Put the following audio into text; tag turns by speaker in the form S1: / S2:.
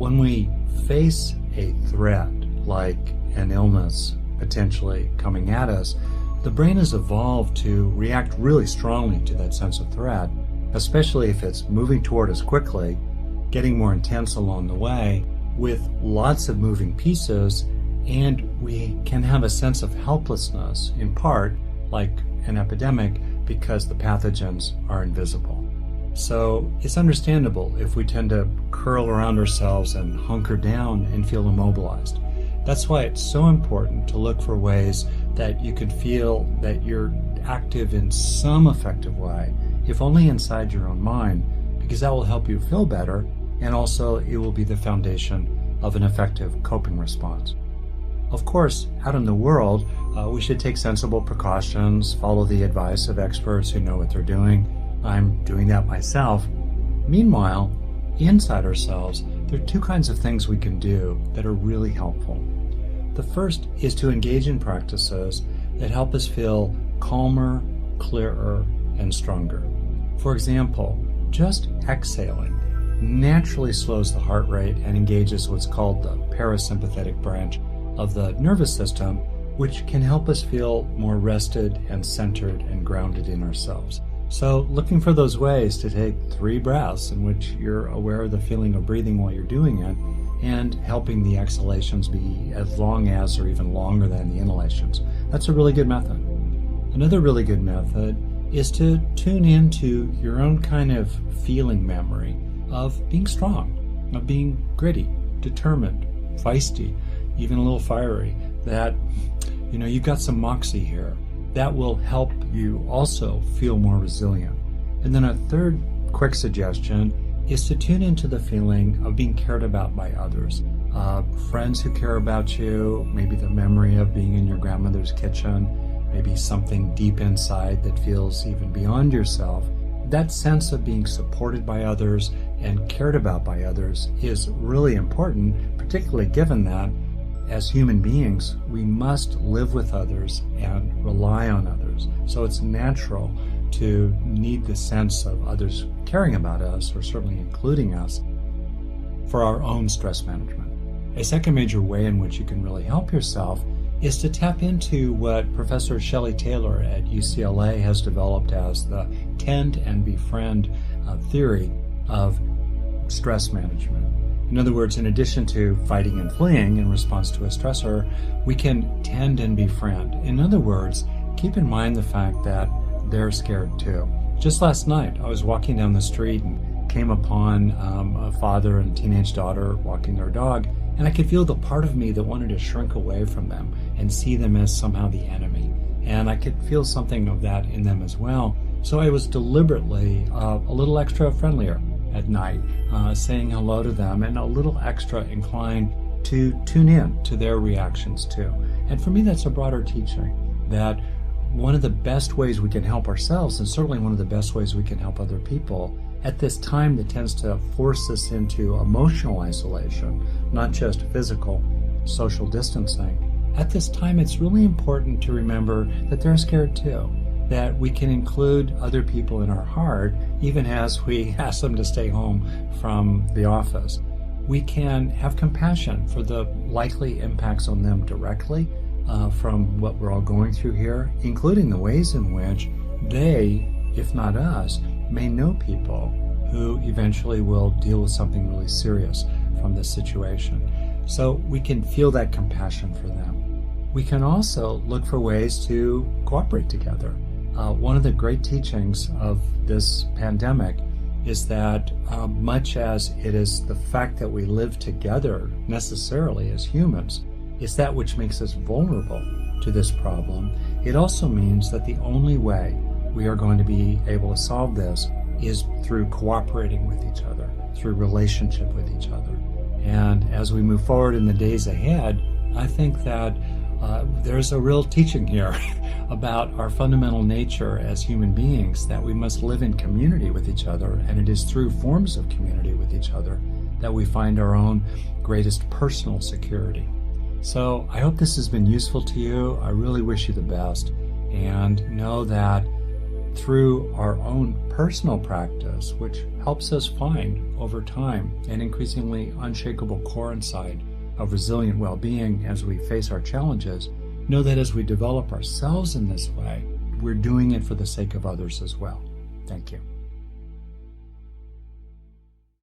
S1: when we face a threat like an illness potentially coming at us, the brain has evolved to react really strongly to that sense of threat, especially if it's moving toward us quickly, getting more intense along the way, with lots of moving pieces, and we can have a sense of helplessness, in part, like an epidemic, because the pathogens are invisible. So it's understandable if we tend to curl around ourselves and hunker down and feel immobilized. That's why it's so important to look for ways that you can feel that you're active in some effective way, if only inside your own mind, because that will help you feel better, and also it will be the foundation of an effective coping response. Of course, out in the world, we should take sensible precautions, follow the advice of experts who know what they're doing. I'm doing that myself. Meanwhile, inside ourselves, there are two kinds of things we can do that are really helpful. The first is to engage in practices that help us feel calmer, clearer, and stronger. For example, just exhaling naturally slows the heart rate and engages what's called the parasympathetic branch of the nervous system, which can help us feel more rested and centered and grounded in ourselves. So looking for those ways to take 3 breaths in which you're aware of the feeling of breathing while you're doing it, and helping the exhalations be as long as or even longer than the inhalations. That's a really good method. Another really good method is to tune into your own kind of feeling memory of being strong, of being gritty, determined, feisty, even a little fiery, that you've got some moxie here. That will help you also feel more resilient. And then a third quick suggestion is to tune into the feeling of being cared about by others. Friends who care about you, maybe the memory of being in your grandmother's kitchen, maybe something deep inside that feels even beyond yourself. That sense of being supported by others and cared about by others is really important, particularly given that as human beings, we must live with others and rely on others. So it's natural to need the sense of others caring about us, or certainly including us, for our own stress management. A second major way in which you can really help yourself is to tap into what Professor Shelley Taylor at UCLA has developed as the tend and befriend theory of stress management. In other words, in addition to fighting and fleeing in response to a stressor, we can tend and befriend. In other words, keep in mind the fact that they're scared too. Just last night, I was walking down the street and came upon a father and teenage daughter walking their dog, and I could feel the part of me that wanted to shrink away from them and see them as somehow the enemy. And I could feel something of that in them as well. So I was deliberately a little extra friendlier at night, saying hello to them, and a little extra inclined to tune in to their reactions too. And for me, that's a broader teaching that one of the best ways we can help ourselves, and certainly one of the best ways we can help other people at this time that tends to force us into emotional isolation, not just physical, social distancing. At this time, it's really important to remember that they're scared too, that we can include other people in our heart, even as we ask them to stay home from the office. We can have compassion for the likely impacts on them directly from what we're all going through here, including the ways in which they, if not us, may know people who eventually will deal with something really serious from this situation. So we can feel that compassion for them. We can also look for ways to cooperate together. One of the great teachings of this pandemic is that much as it is the fact that we live together necessarily as humans is that which makes us vulnerable to this problem, it also means that the only way we are going to be able to solve this is through cooperating with each other, through relationship with each other. And as we move forward in the days ahead, I think that there's a real teaching here about our fundamental nature as human beings, that we must live in community with each other, and it is through forms of community with each other that we find our own greatest personal security. So I hope this has been useful to you. I really wish you the best, and know that through our own personal practice, which helps us find, over time, an increasingly unshakable core inside of resilient well-being as we face our challenges, know that as we develop ourselves in this way, we're doing it for the sake of others as well. Thank you.